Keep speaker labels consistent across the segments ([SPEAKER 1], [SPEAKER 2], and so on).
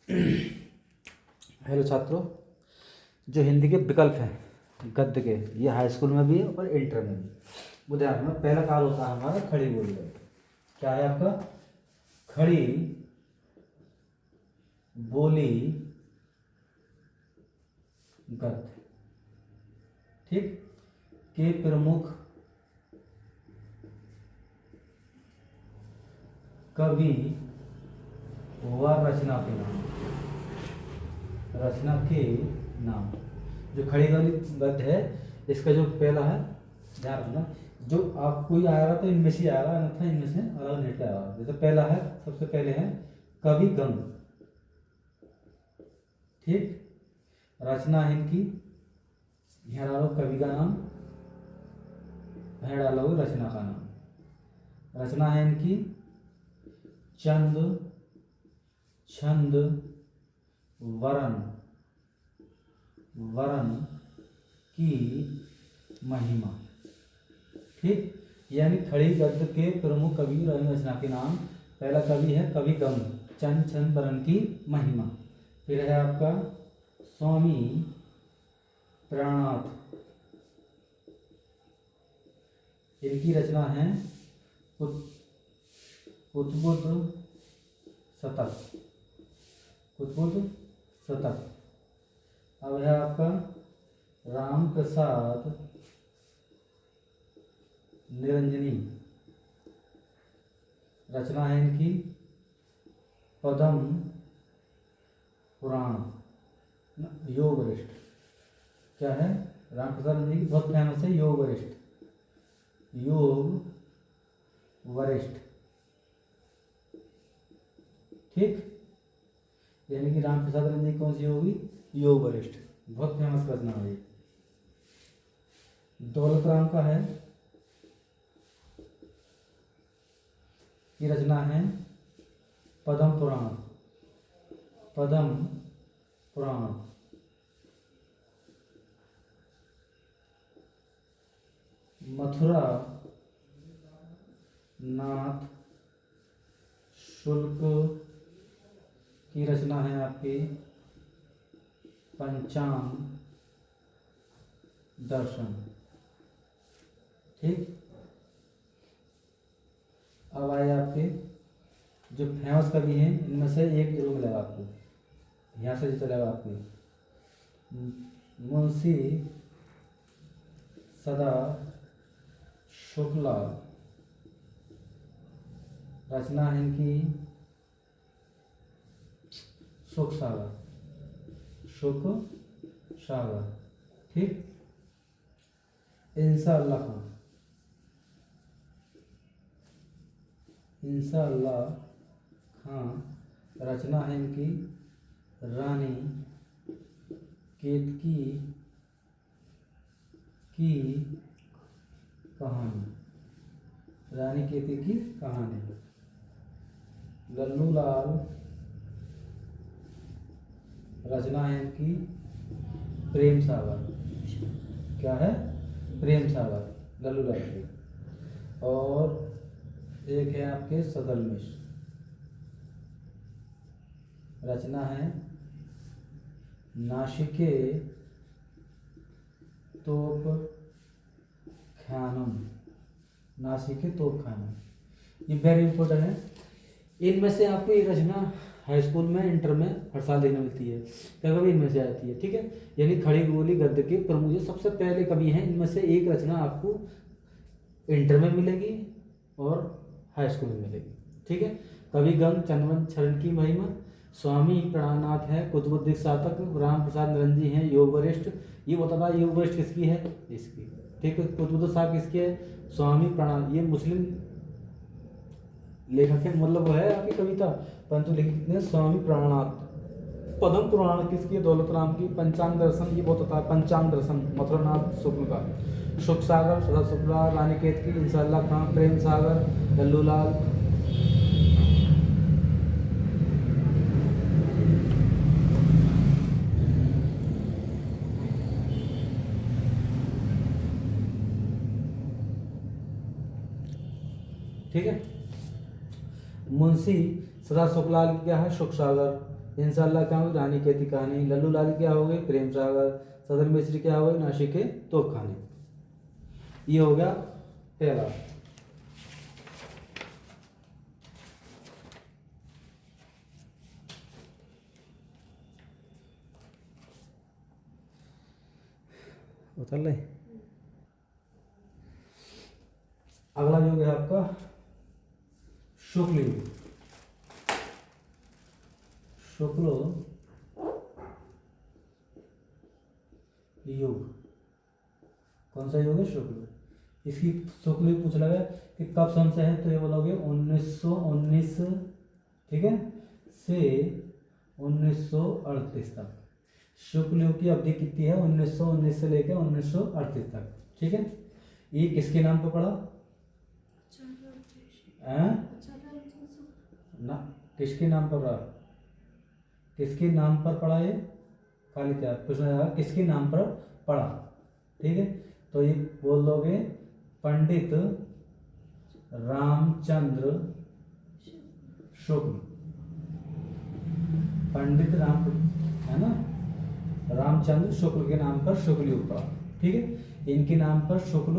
[SPEAKER 1] Hello छात्रों, जो हिंदी के विकल्प हैं गद्य के, ये हाई स्कूल में भी है और इंटर में भी। वो ध्यान रखना, पहला काल होता है हमारा खड़ी बोली का। क्या है आपका? खड़ी बोली गद्य। ठीक। के प्रमुख कवि व रचना के नाम। रचना के नाम। जो खड़ी वाली गद्य है, इसका जो पहला है, ध्यान रखना, जो आप कोई आएगा तो इनमें से आएगा, अन्यथा इनमें से अलग नहीं आएगा। जैसे पहला है, सबसे पहले है कवि गंग। ठीक। रचना है इनकी, यहाँ डालो कवि का नाम, यहाँ डालो रचना का नाम। रचना है इनकी चंद, छंद, वरन, वरन की महिमा। ठीक। यानी खड़ी गद्य के प्रमुख कवि रचना के नाम। पहला कवि है कवि गंग, चंद, छंद, वरन की महिमा। फिर है आपका स्वामी प्राणनाथ। इनकी रचना है कुतुबुद्ध शतक। कुतुबुद्ध शतक। अब है आपका राम प्रसाद निरंजनी। रचना है इनकी पद्म पुराण, योग वरिष्ठ। क्या है? राम प्रसाद निरंजनी की बहुत फेमस है योग वरिष्ठ। योग वरिष्ठ। ठीक। यानी कि राम प्रसाद निरंजनी कौन सी होगी? योग वरिष्ठ। बहुत फेमस रचना है। दौलत राम का है, की रचना है पद्म पुराण। पद्म पुराण। मथुरा नाथ शुल्क की रचना है आपकी पंचांग दर्शन। ठीक। अब आए आपके जो फेमस कवि हैं, इनमें से एक जरूर मिलेगा आपको, यहाँ से जो चलेगा आपको, मुंशी सदा शुक्ला। रचना है इनकी सुख सागर। सुख सागर। ठीक। इंशाअल्लाह खां। इंशाअल्लाह खां। रचना है इनकी रानी केतकी की कहानी। रानी केतकी की कहानी। लल्लू लाल। रचना है इनकी प्रेम सागर। क्या है? प्रेम सागर, लल्लू लाल की। और एक है आपके सदल मिश्र। रचना है नासिके तोप खानम। नासिके तोप खानम। ये वेरी इंपॉर्टेंट है। इनमें से आपको एक रचना हाई स्कूल में, इंटर में हर साल देखने मिलती है, क्या कभी इनमें से आती है। ठीक है। यानी खड़ी बोली गद्य के प्रमुख जो सबसे पहले कवि हैं, इनमें से एक रचना आपको इंटर में मिलेगी और हाई स्कूल में मिलेगी। ठीक है। कवि गंग, चंदवन छरण की महिमा। स्वामी प्राणनाथ है, कुतुबुद्दीन शतक। राम प्रसाद निरंजनी है योग वरिष्ठ। ये बता योग वरिष्ठ किसकी है? इसकी। ठीक है। कुतुबुद्दीन साहब किसकी है? स्वामी प्राण। ये मुस्लिम लेखक है, मतलब वो है आपकी कविता, परंतु लेखक कितने हैं? स्वामी प्राणनाथ। पद्म पुराण किसकी है? दौलत राम की। पंचांग दर्शन, ये बहुत होता है पंचांग दर्शन, मथुरानाथ शुक्ल का। सुख सागर सदा शुक्ला। रानी केतकी, इंशाअल्लाह खां, प्रेम सागर, लल्लू लाल। ठीक है। मुंशी सदा शुक्लाल की क्या है? सुख सागर। इंशाल्लाह क्या होगी, रानी कहती कहानी। लल्लू लाल क्या हो गए, प्रेम सागर। सदर मिस्त्री क्या हो गए, नासिक के तोपखाने। ये हो गया पहला। उतर ले। अगला युग है आपका शुक्ल युग। शुक्ल युग कौन सा युग है, शुक्ल। इसकी शुक्ल युग पूछ लगा कि कब सन से है, तो ये बोलोगे 1919, ठीक है, से 1938 तक। शुक्ल युग की अवधि कितनी है, 1919 से लेकर 1938 तक, ठीक है। ये किसके नाम पर पड़ा ना, किसके नाम पर पड़ा, किसके नाम पर पड़ा ये खाली तैयार पूछना जाएगा, किसके नाम पर पड़ा, ठीक है। तो ये बोल दोगे पंडित रामचंद्र शुक्ल। पंडित राम है ना, रामचंद्र शुक्ल के नाम पर शुक्ल युग पड़ा, ठीक है। इनके नाम पर शुक्ल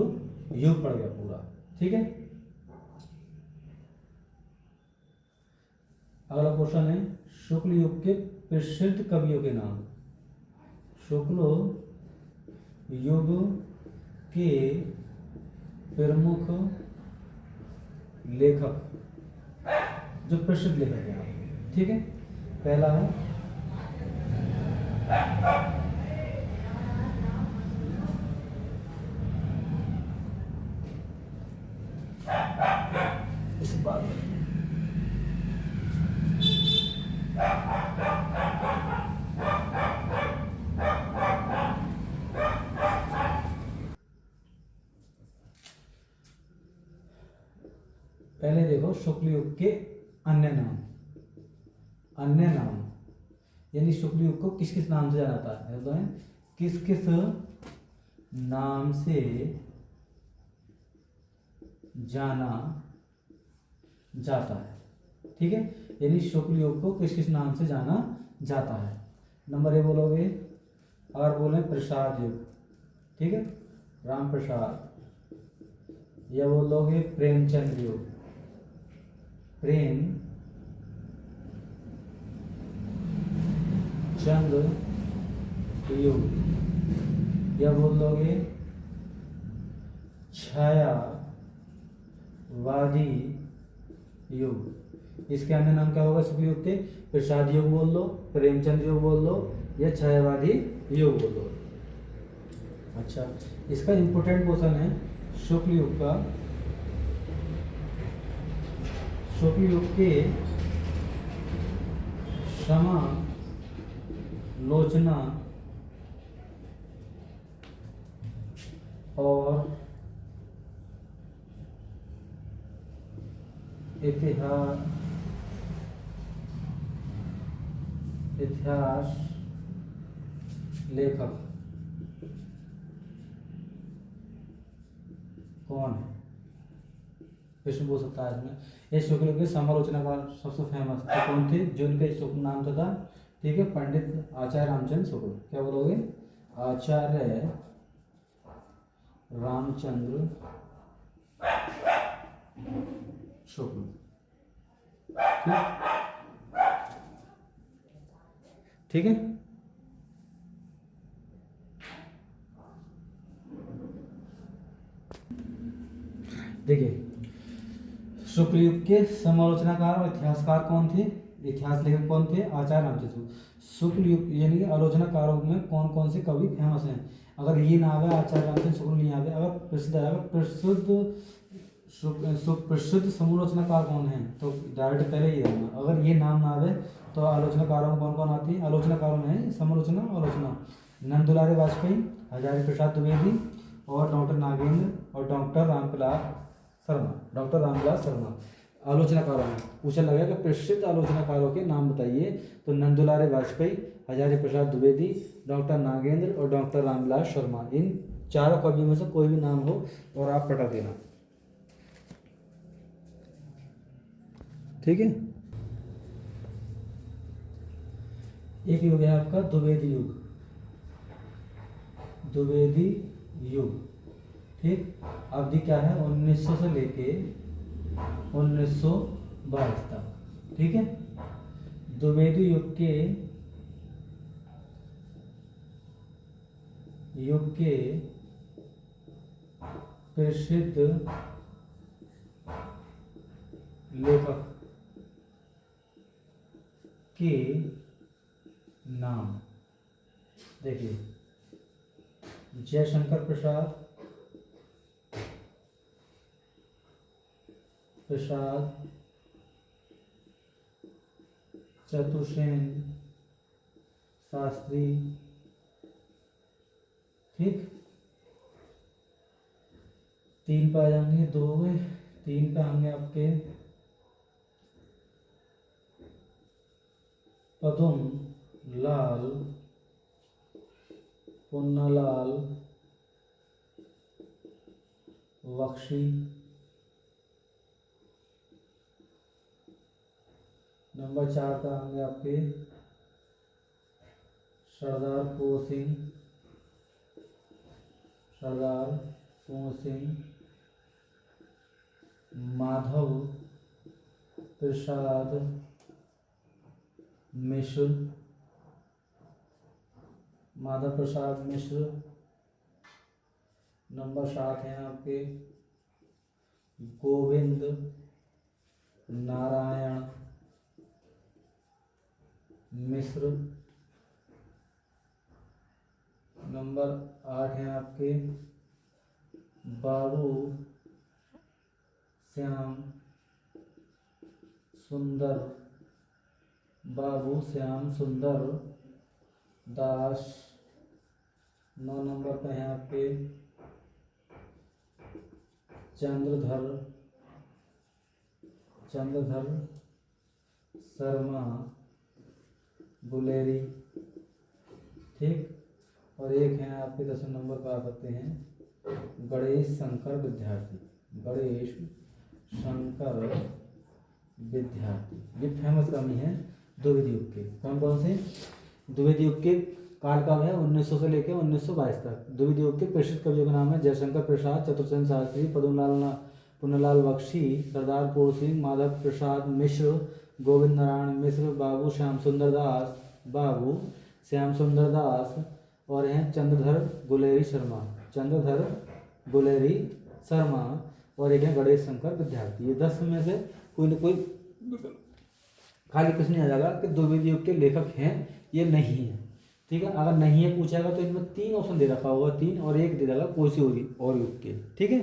[SPEAKER 1] युग पड़ गया पूरा, ठीक है। अगला क्वेश्चन है शुक्ल युग के प्रसिद्ध कवियों के नाम। शुक्ल युग के प्रमुख लेखक, जो प्रसिद्ध लेखक हैं, ठीक है। पहला है इस बात में पहले देखो शुक्ल युग के अन्य नाम। अन्य नाम यानी शुक्ल युग को किस किस नाम से जाना जाता है, तो है किस किस नाम से जाना जाता है, ठीक है। यानी शुक्ल युग को किस किस नाम से जाना जाता है। नंबर ए बोलोगे, अगर बोले प्रसाद युग, ठीक है, राम प्रसाद। या बोलोगे प्रेमचंद युग, प्रेम चंद युग। या बोल दोगे छायावादी युग। इसके अन्य नाम क्या होगा शुक्ल युग के, प्रसाद युग बोल दो, प्रेमचंद युग बोल दो, या छायावादी युग बोल दो। अच्छा, इसका इंपोर्टेंट क्वेश्चन है शुक्ल युग का, शुक्ल युग के समालोचना और इतिहास लेखक कौन है, प्रश्न पूछ सकता है इसमें। ये शुक्ल युग के समालोचना का सबसे फेमस तो कौन थे, जो उनका शुक्ल नाम था, ठीक है, पंडित आचार्य रामचंद्र शुक्ल। क्या बोलोगे, आचार्य रामचंद्र शुक्ल, ठीक है। देखिए शुक्ल युग के समालोचनाकार और इतिहासकार कौन थे, इतिहास लेखक कौन थे, आचार्य रामचंद्र। शुक्ल युग यानी कि आलोचनाकारों में कौन कौन से कवि फेमस हैं, अगर ये ना आवे आचार्य रामचंद्र शुक्ल नहीं आवे, अगर प्रसिद्ध आएगा प्रसिद्ध समालोचनाकार कौन है, तो डायरेक्ट पहले ये रहना। अगर ये नाम ना आवे तो आलोचनाकारों में कौन कौन आती है, आलोचनाकारों में समालोचना आलोचना नंदुलारे वाजपेयी, हजारी प्रसाद द्विवेदी, और डॉक्टर नागेंद्र, और डॉक्टर रामविलास शर्मा। आलोचनाकारों में पूछा लगा कि प्रसिद्ध आलोचनाकारों के नाम बताइए, तो नंदुलारे वाजपेयी, हजारी प्रसाद द्विवेदी, डॉक्टर नागेंद्र और डॉक्टर रामविलास शर्मा। इन चारों कवियों में से कोई भी नाम हो और आप पटा देना, ठीक है। एक युग है आपका द्विवेदी युग, द्विवेदी युग, ठीक। अवधि क्या है 1900 से लेके 1922 तक, ठीक है। द्विवेदी युग के प्रसिद्ध लेखक के नाम देखिए, जयशंकर प्रसाद, चतुर्सेन शास्त्री, ठीक। 3 पे आ जाएंगे, 2 हो गए, 3 पे आएंगे आपके पदम लाल, पुन्नालाल बख्शी। नंबर 4 पे आएंगे आपके सरदार कुंवर सिंह, माधव प्रसाद मिश्र, नंबर 7 है आपके गोविंद नारायण मिश्र, नंबर 8 है आपके बाबू श्याम सुंदर दास। 9 नंबर पे हैं आपके चंद्रधर शर्मा गुलेरी, ठीक। और एक हैं आपके 10 नंबर पर आ सकते हैं गणेश शंकर विद्यार्थी। ये फेमस कवि हैं द्विवेदी युग के। कौन कौन से? द्विवेदी युग के काल का है 1900 से लेकर 1922 तक। द्विवेदी युग के प्रसिद्ध कवियों का नाम है जयशंकर प्रसाद, चतुर्सेन शास्त्री, पुन्नालाल बख्शी, सरदार पूर्ण सिंह, माधव प्रसाद मिश्र, गोविंद नारायण मिश्र, बाबू श्याम सुंदर दास और हैं चंद्रधर गुलेरी शर्मा और एक है गणेश शंकर विद्यार्थी। ये 10 में से कोई न कोई खाली कुछ नहीं आ जाएगा कि द्विवेदी युग के लेखक हैं ये नहीं है, ठीक है। अगर नहीं है पूछेगा तो इनमें 3 ऑप्शन दे रखा होगा, 3 और 1 दे देगा कोई सी और युग के, ठीक है।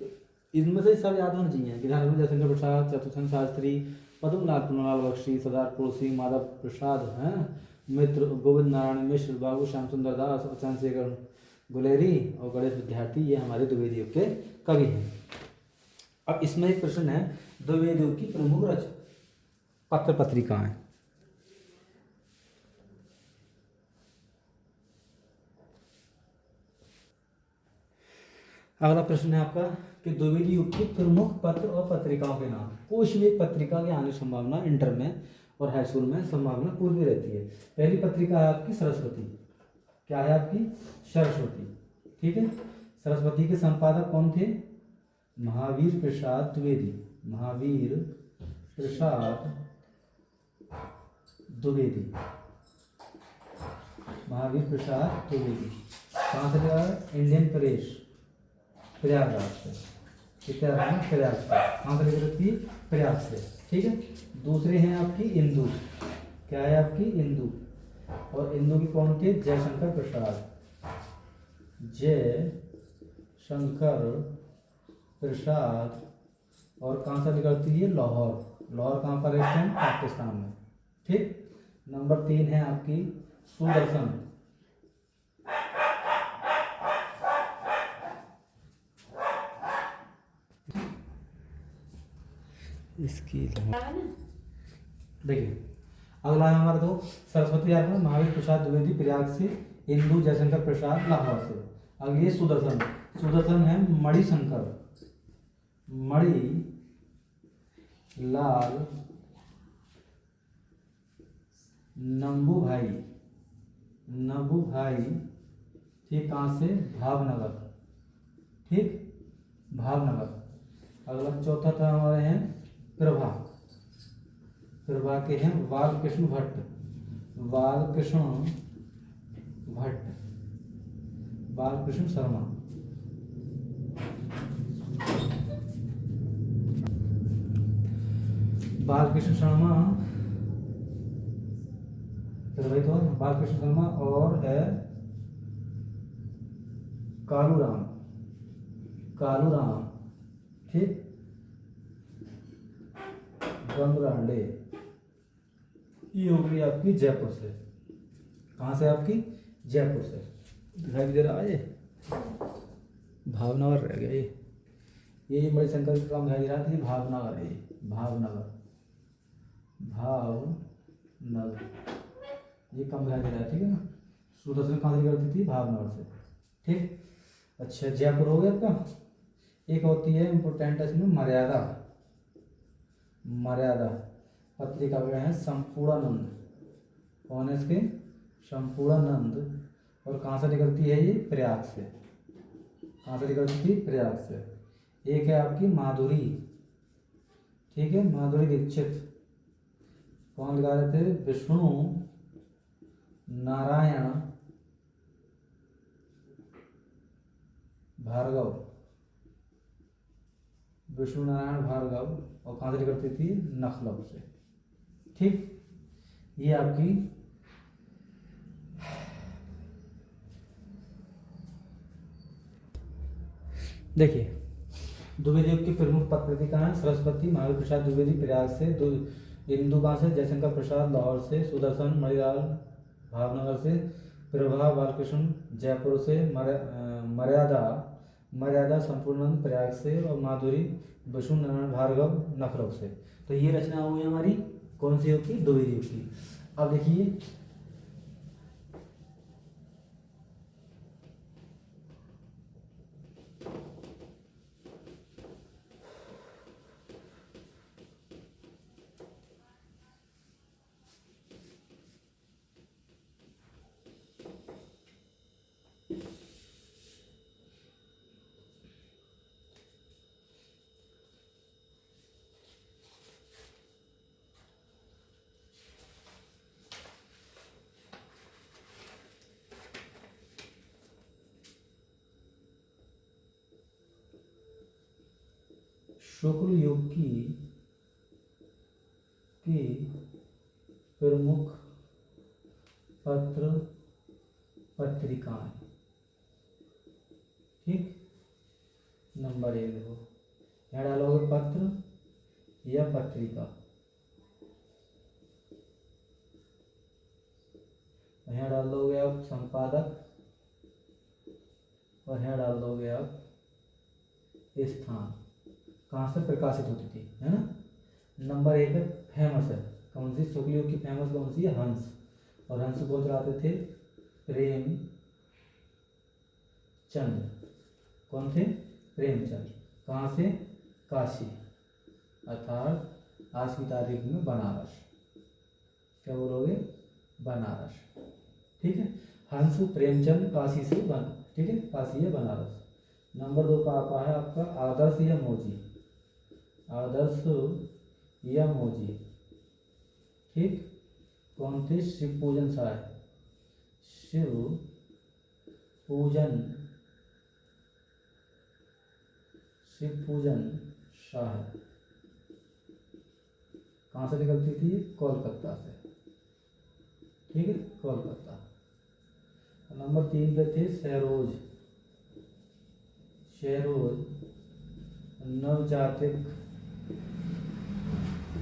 [SPEAKER 1] तो इनमें से सब याद होना चाहिए कि जयशंकर प्रसाद, चतुर्सेन शास्त्री, पद्मलाल पुन्नालाल बख्शी, सरदार पूर्ण सिंह, माधव प्रसाद हैं मित्र, गोविंद नारायण मिश्र, बाबू श्याम सुंदर दास और चंद्रशेखर गुलेरी और गणेश विद्यार्थी, ये हमारे द्विवेदी युग के कवि हैं। अब इसमें एक प्रश्न है, द्विवेदी युग की प्रमुख पत्र पत्रिकाएं। अगला प्रश्न है आपका कि द्विवेदी युग की प्रमुख पत्र और पत्रिकाओं के नाम। कोई भी एक पत्रिका के आने की संभावना इंटर में और हाई स्कूल में संभावना पूरी रहती है। पहली पत्रिका है आपकी सरस्वती। क्या है आपकी? सरस्वती, ठीक है। सरस्वती के संपादक कौन थे? महावीर प्रसाद द्विवेदी। कहाँ से लिया? इंडियन प्रेस, प्रयागराज से। प्रयाग से। कहाँ से लेकर रखती है? प्रयाग से, ठीक है। दूसरे हैं आपकी इंदु। क्या है आपकी? इंदु। और इंदु की कौन थे? जयशंकर प्रसाद। और कहाँ से निकलती है? लाहौर कहाँ पर है? पाकिस्तान में, ठीक। नंबर 3 है आपकी सुदर्शन। इसकी देखिए अगला है हमारा तो सरस्वती यादव, महावीर प्रसाद द्विवेदी प्रयाग से, इंदु जयशंकर प्रसाद लाहौर से। अब ये सुदर्शन है नंबू भाई, नबू भाई, ठीक, कहाँ से, भावनगर, ठीक, भावनगर। अगला चौथा था हमारे हैं प्रभा, प्रभा के हैं बालकृष्ण भट्ट, बालकृष्ण भट्ट, बालकृष्ण शर्मा। बालकृष्ण शर्मा, फिर वही तो बालकृष्ण शर्मा, और है कालूराम, कालूराम, ठीक, गंगरांडे। ये हो गई आपकी जयपुर से। कहाँ से आपकी, जयपुर से। दिखाई भी दे रहा है, ये भावनगर रह गया ये बड़े शंकर का काम दिखाई दे रहा था, ये भावनगर है, ये भावनगर, भावनगर, ये कम दिखाई दे रहा है, ठीक है ना। सुदर्शन कहाँ से करती थी, भावनगर से, ठीक। अच्छा, जयपुर हो गया आपका। एक होती है इम्पोर्टेंट इसमें मर्यादा, मर्यादा पत्रिका में है संपूर्णानंद, कौन है इसके, संपूर्णानंद। और कहाँ से निकलती है ये, प्रयाग से। कहाँ से निकलती थी, प्रयाग से। एक है आपकी माधुरी, ठीक है, माधुरी दीक्षित, कौन लिखा रहे थे, विष्णु नारायण भार्गव, विष्णु नारायण भार्गव। और कहाँ से निकलती थी, नखलऊ से, ठीक। ये आपकी देखिए द्विवेदी युग की प्रमुख पत्रिका है सरस्वती महावीर प्रसाद द्विवेदी प्रयाग से, इंदु कहाँ से, जयशंकर प्रसाद लाहौर से, सुदर्शन मणिलाल भावनगर से, प्रभा बालकृष्ण जयपुर से, मर्यादा, मर्यादा संपूर्णानंद प्रयाग से, और माधुरी विष्णु नारायण भार्गव नखलऊ से। तो ये रचना हुई हमारी कौन सी युग की, द्विवेदी युग की। अब देखिए शुक्ल युग की प्रमुख पत्र पत्रिकाएं, ठीक। नंबर 1 देखो, यहाँ डालोगे पत्र या पत्रिका, यहाँ डाल दोगे आप संपादक, और यहाँ डाल दोगे आप स्थान, कहाँ से प्रकाशित होती थी, है ना। नंबर 1 है फेमस है, कौन सी, शुक्ल युग की फेमस कौन सी है, हंस। और हंस को चलाते थे प्रेमचंद, कौन थे, प्रेमचंद। कहाँ से, काशी, अर्थात आज की तारीख में बनारस, क्या बोलोगे, बनारस, ठीक है। हंस प्रेमचंद काशी से बन, ठीक है, काशी है बनारस। नंबर 2 का आता है आपका आदर्श या मौजी, आदर्श या मौजी, ठीक। कौन थे, शिव पूजन शाह, शिव पूजन, शिव पूजन शाह। कहाँ से निकलती थी, कोलकाता से, ठीक है, कोलकाता। नंबर 3 पे थे सरोज, शहरोज नवजातिक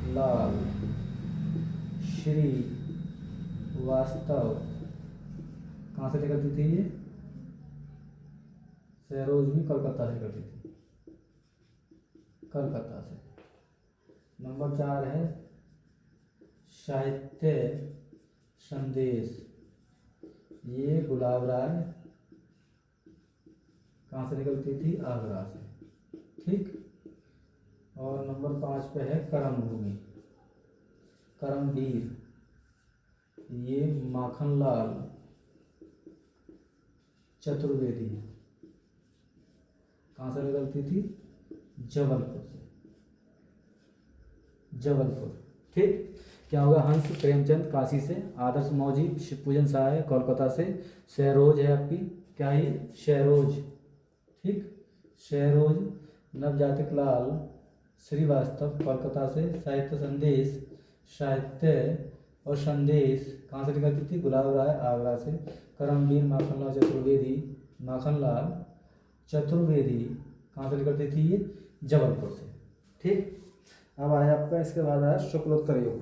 [SPEAKER 1] लाल श्री वास्तव। कहाँ से निकलती थी ये, सरोज भी कलकत्ता से करती थी, कलकत्ता से। नंबर 4 है साहित्य संदेश, ये गुलाब राय, कहाँ से निकलती थी, आगरा से, ठीक। और नंबर 5 पे है कर्मभूमि, कर्मवीर, ये माखनलाल चतुर्वेदी कहाँ से निकलती थी? जबलपुर से, जबलपुर। ठीक, क्या होगा? हंस प्रेमचंद काशी से, आदर्श मौजी शिवपूजन सहाय कोलकाता से, शहरोज है आपकी क्या है? शहरोज। ठीक, शहरोज नवजातिक लाल श्रीवास्तव कोलकाता से, साहित्य संदेश, साहित्य और संदेश कहाँ से निकलती थी? गुलाब राय आगरा से, करमवीर माखनलाल चतुर्वेदी, माखनलाल चतुर्वेदी कहाँ से निकलती थी? ये जबलपुर से। ठीक, अब आया आपका इसके बाद आया शुक्लोत्तर युग।